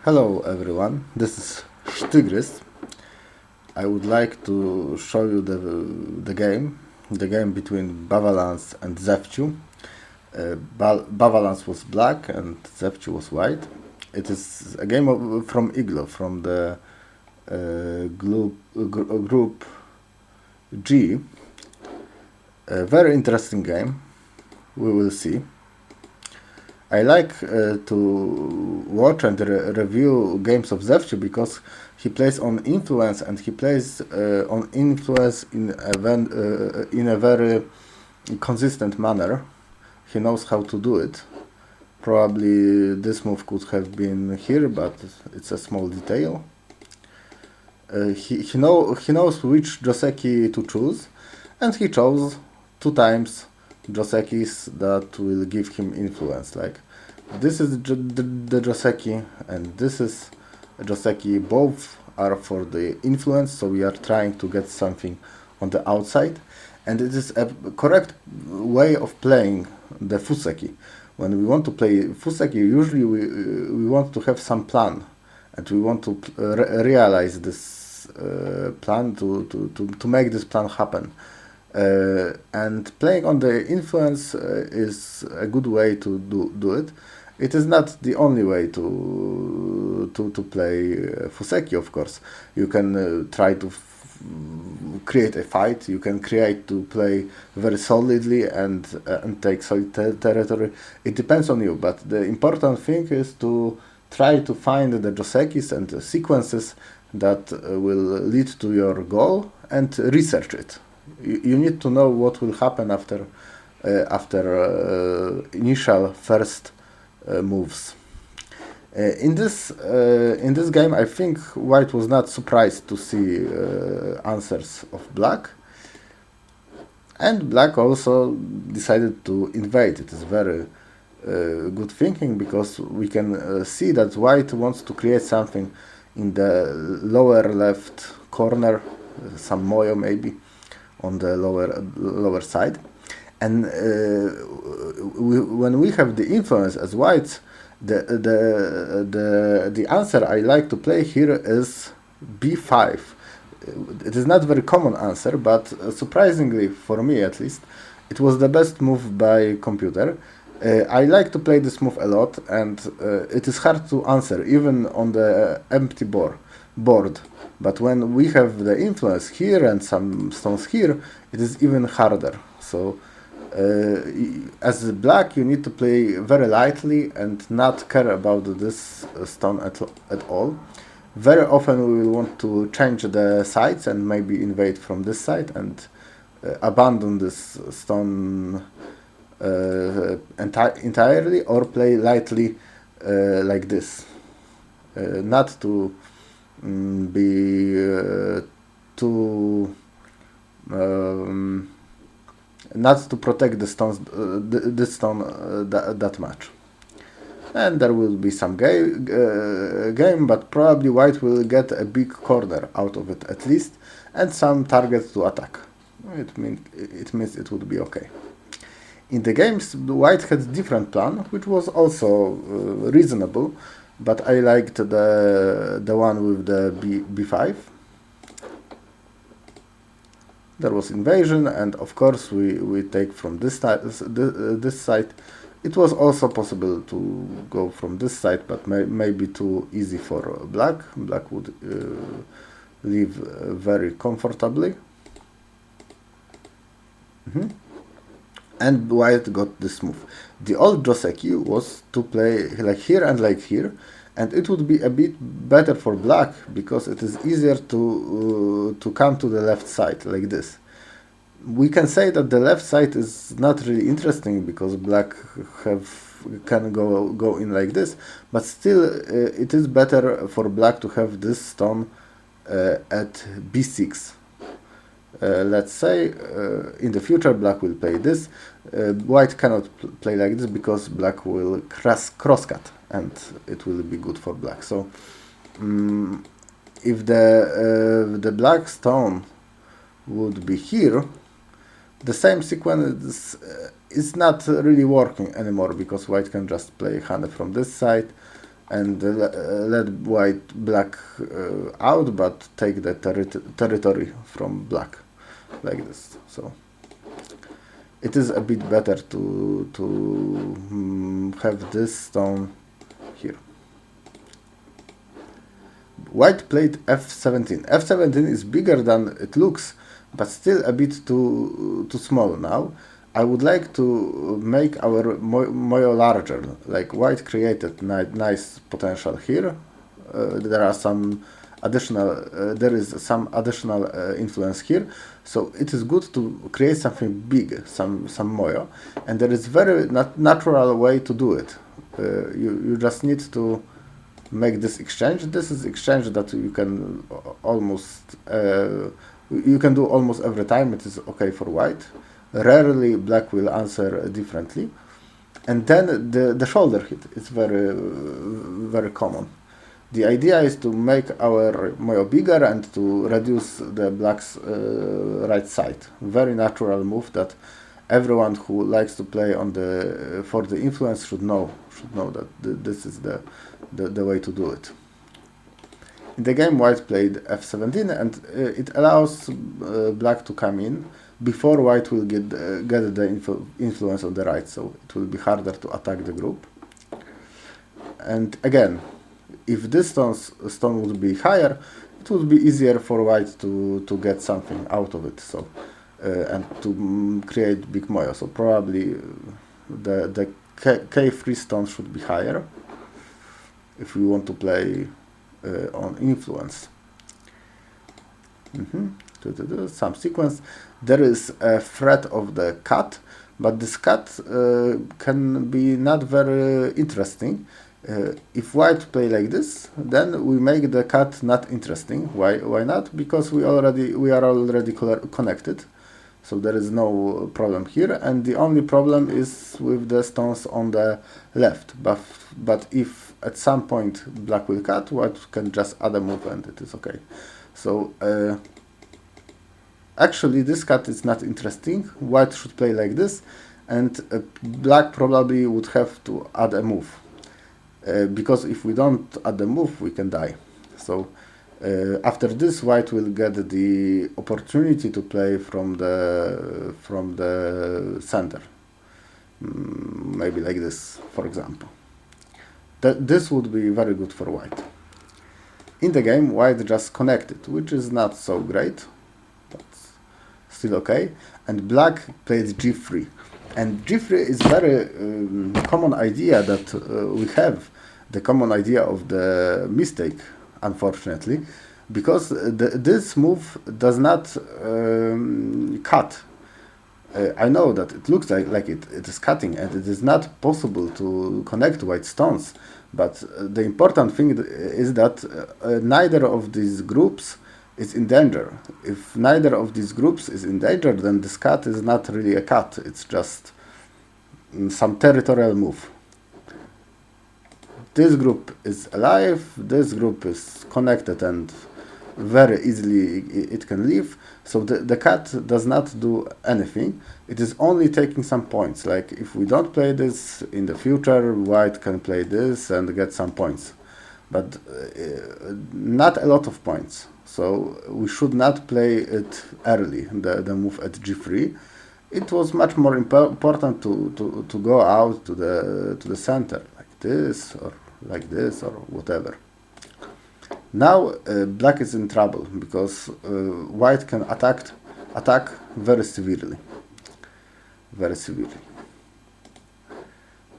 Hello everyone, this is Sztygrys. I would like to show you the game between bavalance and zefciu. Bavalance was black and zefciu was white. It is a game from IGLO, from the group G. A very interesting game, we will see. I like to watch and review games of zefciu because he plays on influence, and he plays on influence in a very consistent manner. He knows how to do it. Probably this move could have been here, but it's a small detail. He knows which joseki to choose, and he chose 2 times josekis that will give him influence. Like this is the joseki, and this is a joseki. Both are for the influence, so we are trying to get something on the outside, and it is a correct way of playing the fuseki. When we want to play fuseki, usually we want to have some plan, and we want to realize this plan to make this plan happen. And playing on the influence is a good way to do it. It is not the only way to play fuseki, of course. You can try to create a fight. You can create to play very solidly and take solid territory. It depends on you, but the important thing is to try to find the josekis and the sequences that will lead to your goal and research it. You need to know what will happen after initial first moves. In this game, I think white was not surprised to see answers of black, and black also decided to invade. It is very good thinking, because we can see that white wants to create something in the lower left corner, some moyo maybe on the lower side. And when we have the influence as whites, the answer I like to play here is b5. It is not very common answer, but surprisingly for me at least, it was the best move by computer. I like to play this move a lot, and it is hard to answer even on the empty board. But when we have the influence here and some stones here, it is even harder. So as black, you need to play very lightly and not care about this stone at all. Very often we will want to change the sides and maybe invade from this side and abandon this stone entirely, or play lightly like this, not to be too not to protect the stones, this stone that much. And there will be some game, but probably white will get a big corner out of it at least, and some targets to attack. It means it would be okay. In the games, white had different plan, which was also reasonable, but I liked the one with the b5. There was invasion, and of course we take from this side. It was also possible to go from this side, but maybe too easy for black. Black would live very comfortably. And white got this move. The old joseki was to play like here and like here, and it would be a bit better for black because it is easier to come to the left side like this. We can say that the left side is not really interesting because black can go in like this, but still it is better for black to have this stone at b6. Let's say in the future black will play this. White cannot play like this because black will crosscut, and it will be good for black. So if the black stone would be here, the same sequence is not really working anymore, because white can just play Hane from this side and let black out, but take the territory from black, like this. So it is a bit better to have this stone here. White played f17. f17 is bigger than it looks, but still a bit too small now. I would like to make our moyo larger. Like white created nice potential here. There is some additional influence here, so it is good to create something big, some moyo, and there is very natural way to do it. You just need to make this exchange. This is exchange that you can almost you can do almost every time. It is okay for white. Rarely black will answer differently. And then the shoulder hit is very common. The idea is to make our moyo bigger and to reduce the black's right side. Very natural move that everyone who likes to play on for the influence should know that this is the way to do it. In the game, white played f17, and it allows black to come in before white will get the influence on the right, so it will be harder to attack the group. And again, if this stone would be higher, it would be easier for white to get something out of it, so and to create big moyo. So probably the k3 stone should be higher if we want to play on influence. Some sequence. There is a threat of the cut, but this cut can be not very interesting. If white play like this, then we make the cut not interesting. Why not? Because we are already connected, so there is no problem here, and the only problem is with the stones on the left. But if at some point black will cut, white can just add a move and it is okay. So actually this cut is not interesting. White should play like this, and black probably would have to add a move. Because if we don't add the move, we can die. So after this, white will get the opportunity to play from the center, maybe like this, for example. This would be very good for white. In the game, white just connected, which is not so great, but still okay. And black played g3. And g3 is very common idea that we have, the common idea of the mistake, unfortunately, because this move does not cut. I know that it looks like it is cutting, and it is not possible to connect white stones, but the important thing is that neither of these groups is in danger. If neither of these groups is in danger, then this cut is not really a cut, it's just some territorial move. This group is alive, this group is connected, and very easily it can leave. So the cut does not do anything. It is only taking some points. Like if we don't play this in the future, white can play this and get some points, but not a lot of points. So we should not play it early, the move at g3. It was much more important to go out to the center, like this or like this or whatever. Now black is in trouble because white can attack very severely.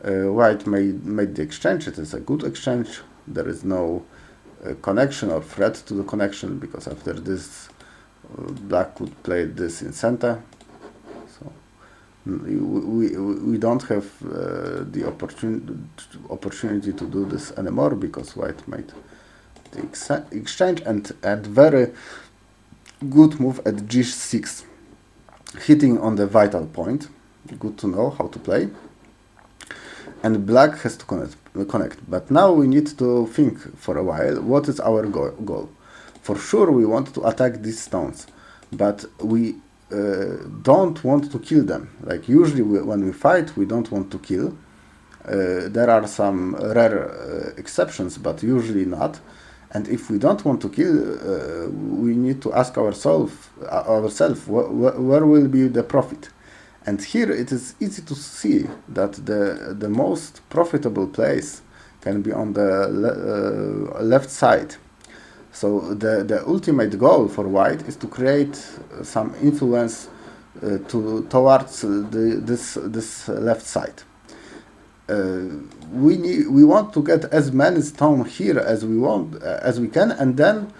White made the exchange. It is a good exchange. There is no connection or threat to the connection, because after this black could play this in center. So we don't have the opportunity to do this anymore because white made the exchange, and very good move at g6, hitting on the vital point. Good to know how to play. And black has to connect. But now we need to think for a while, what is our goal? For sure we want to attack these stones, but we don't want to kill them. Like usually when we fight, we don't want to kill. There are some rare exceptions, but usually not. And if we don't want to kill, we need to ask ourselves where will be the profit. And here it is easy to see that the most profitable place can be on the left side. So the ultimate goal for white is to create some influence towards this left side. We want to get as many stones here as we can, and then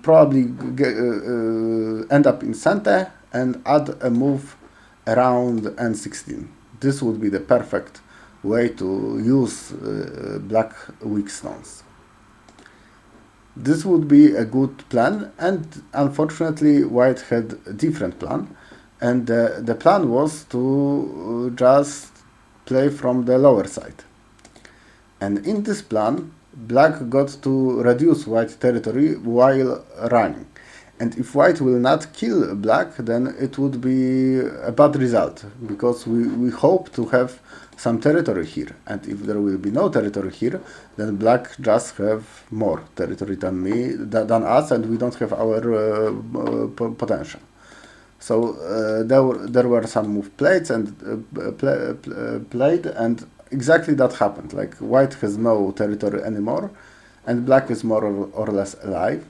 probably end up in center and add a move around N16. This would be the perfect way to use black weak stones. This would be a good plan, and unfortunately white had a different plan, and the plan was to just play from the lower side. And in this plan, black got to reduce white territory while running. And if white will not kill black, then it would be a bad result, because we hope to have some territory here. And if there will be no territory here, then black just have more territory than us, and we don't have our potential. So there were some move plates and played, and exactly that happened. Like white has no territory anymore, and black is more or less alive.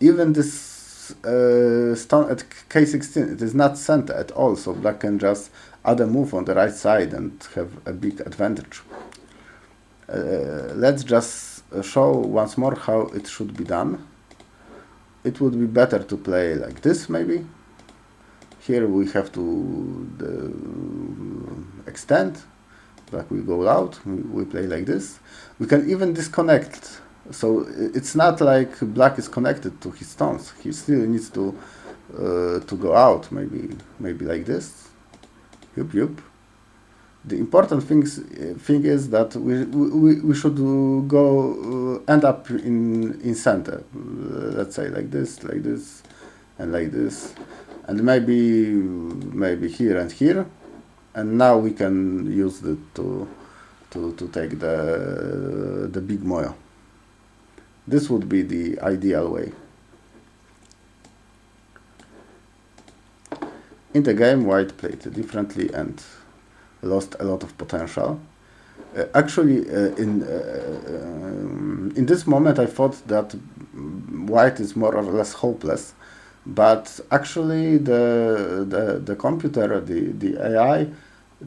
Even this stone at K16, it is not center at all, so black can just add a move on the right side and have a big advantage. Let's just show once more how it should be done. It would be better to play like this, maybe. Here we have to extend. Black will go out. We play like this. We can even disconnect. So it's not like black is connected to his stones. He still needs to go out. Maybe like this. Yup, yup. The important thing is that we should go end up in center. Let's say like this, and like this, and maybe here and here, and now we can use it to take the big moyo. This would be the ideal way. In the game, white played differently and lost a lot of potential. Actually, in this moment, I thought that white is more or less hopeless, but actually the computer, the AI,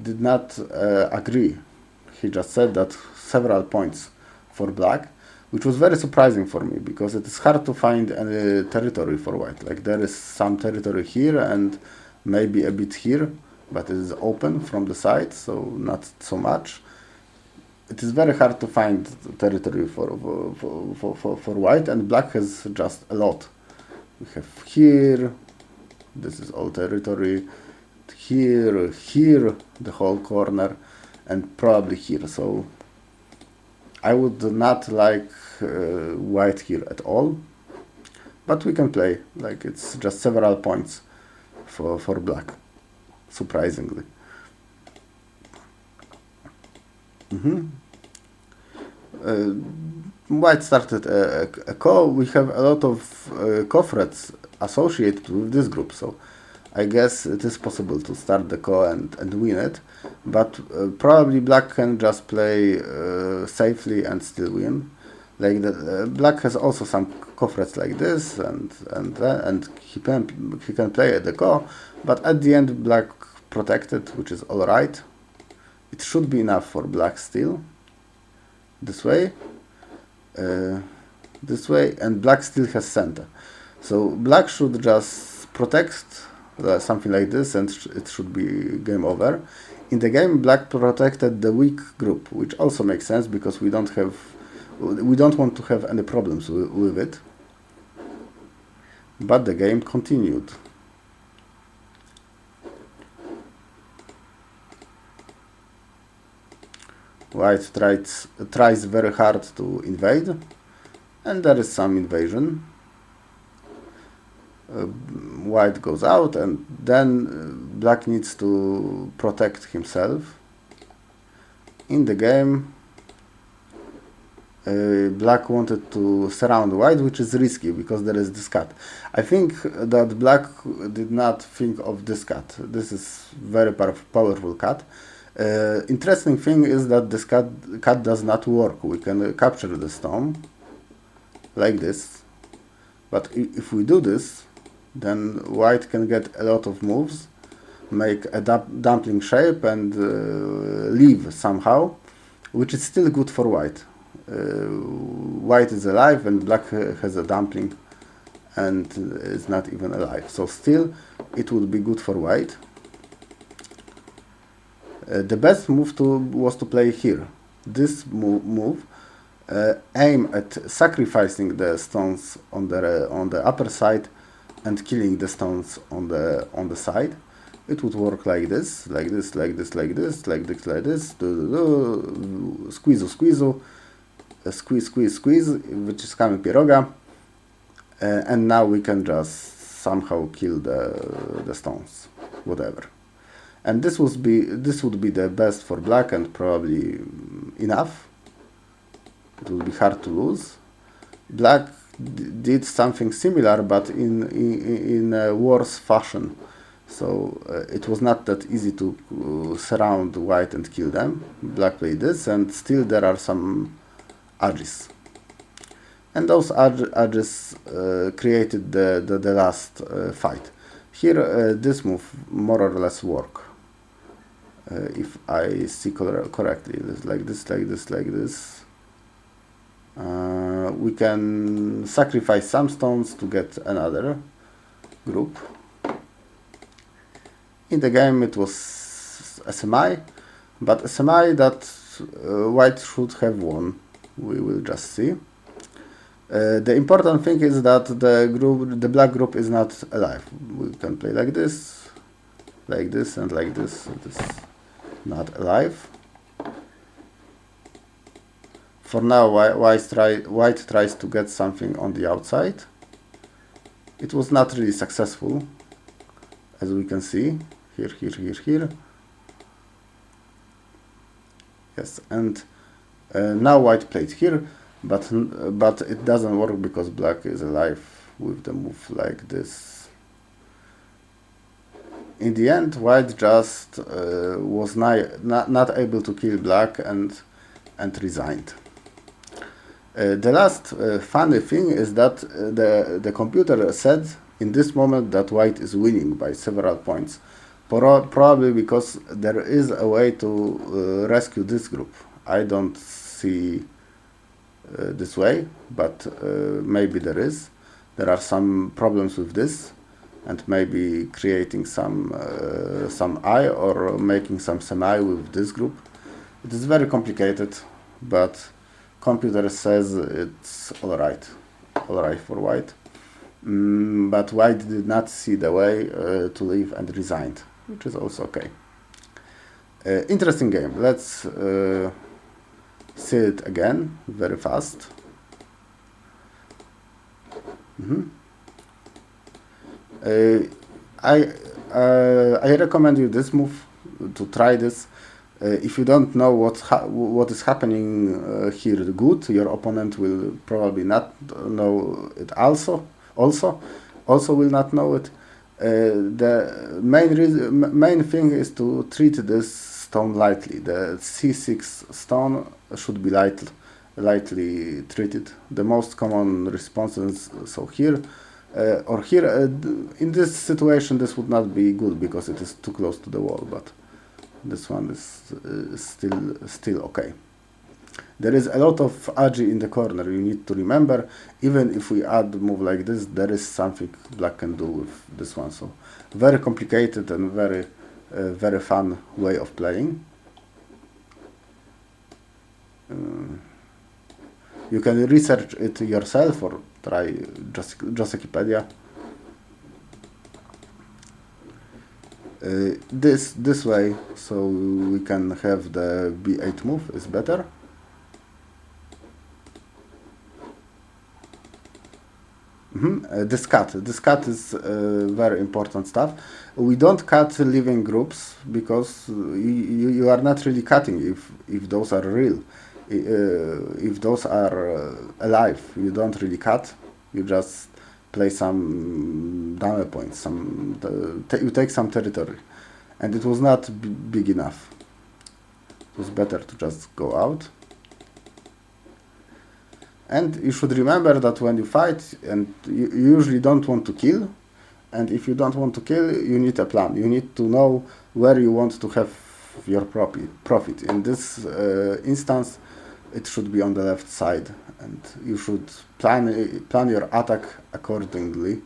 did not agree. He just said that several points for black, which was very surprising for me, because it is hard to find any territory for white. Like there is some territory here and maybe a bit here, but it is open from the side, so not so much. It is very hard to find territory for white, and black has just a lot. We have here, this is all territory, here, the whole corner, and probably here. So I would not like white here at all, but we can play, like it's just several points for black, surprisingly. White started a co. We have a lot of co-threats associated with this group, so I guess it is possible to start the co and win it, but probably black can just play safely and still win. Like black has also some co-threats like this, and he can play at the co, but at the end black protected, which is all right. It should be enough for black still. This way, and black still has center. So black should just protect something like this, and it should be game over. In the game, black protected the weak group, which also makes sense because we don't want to have any problems with it. But the game continued. White tries very hard to invade, and there is some invasion. White goes out, and then black needs to protect himself. in the game, black wanted to surround white, which is risky because there is this cut. I think that black did not think of this cut. This is very powerful cut. Interesting thing is that this cut does not work. We can capture the stone like this, but if we do this, then white can get a lot of moves, make a dumpling shape and leave somehow, which is still good for white. White is alive and black has a dumpling and is not even alive, so still it would be good for white. The best move was to play here. This move aim at sacrificing the stones on the upper side and killing the stones on the side. It would work like this, like this, like this, like this, like this, like this. Squeeze, squeeze, wyciskamy pieroga, and now we can just somehow kill the stones, whatever. And this would be the best for black and probably enough. It would be hard to lose. Black did something similar, but in a worse fashion. So it was not that easy to surround white and kill them. Black played this, and still there are some edges. And those edges created the last fight. Here this move more or less work. If I see correctly, like this, like this, like this. We can sacrifice some stones to get another group. In the game it was a semi, but a semi that white should have won. We will just see. The important thing is that the black group is not alive. We can play like this, and like this. This is not alive. For now, white tries to get something on the outside. It was not really successful, as we can see. Here. Yes, and now white played here, but it doesn't work because black is alive with the move like this. In the end, white just was not able to kill black and resigned. The last funny thing is that the computer said in this moment that white is winning by several points, probably because there is a way to rescue this group. I don't see this way, but maybe there is. There are some problems with this, and maybe creating some eye or making some semi with this group. It is very complicated, but computer says it's alright for white. But white did not see the way to leave and resigned, which is also okay. Interesting game. Let's see it again very fast. I recommend you this move to try this. If you don't know what is happening here good, your opponent will probably not know it also will not know it. The main thing is to treat this stone lightly. The C6 stone should be lightly treated. The most common responses, so here or here, in this situation this would not be good because it is too close to the wall, but this one is still okay. There is a lot of agi in the corner. You need to remember, even if we add a move like this, there is something black can do with this one. So very complicated and very fun way of playing. You can research it yourself or try Josekipedia. This way, so we can have the b8 move is better. This cut is very important stuff. We don't cut living groups because you are not really cutting if those are real. If those are alive, you don't really cut. You just play some damage points. You take some territory, and it was not big enough. It was better to just go out. And you should remember that when you fight, and you usually don't want to kill, and if you don't want to kill, you need a plan. You need to know where you want to have your profit. In this instance, it should be on the left side, and you should plan your attack accordingly.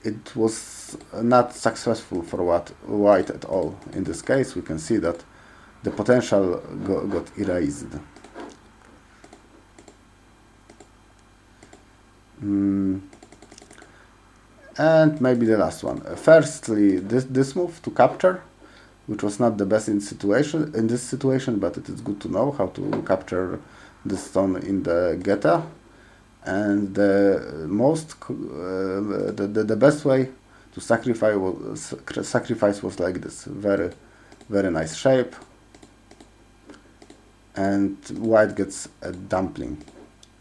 It was not successful for white at all. In this case, we can see that the potential got erased. And maybe the last one. Firstly, this move to capture, which was not the best in this situation, but it is good to know how to capture the stone in the geta. And the best way to sacrifice was like this. Very, very nice shape. And white gets a dumpling.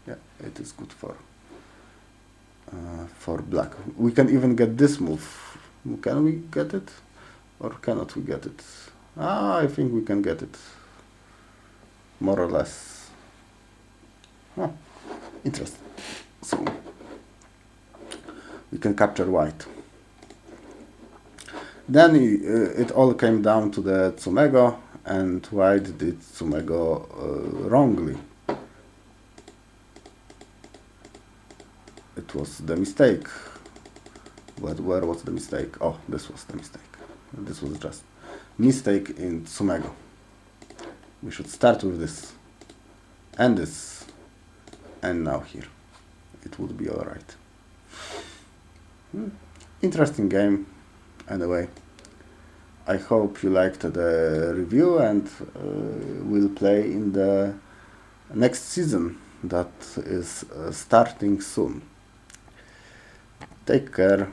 Yeah, it is good for black. We can even get this move. Can we get it? Or cannot we get it? I think we can get it. More or less. Interesting. So, we can capture white. Then it all came down to the tsumego, and white did tsumego wrongly. It was the mistake. Where was the mistake? Oh, this was the mistake. This was just mistake in tsumego. We should start with this, and this, and now here. It would be alright. Interesting game, anyway. I hope you liked the review, and we'll play in the next season that is starting soon. Take care.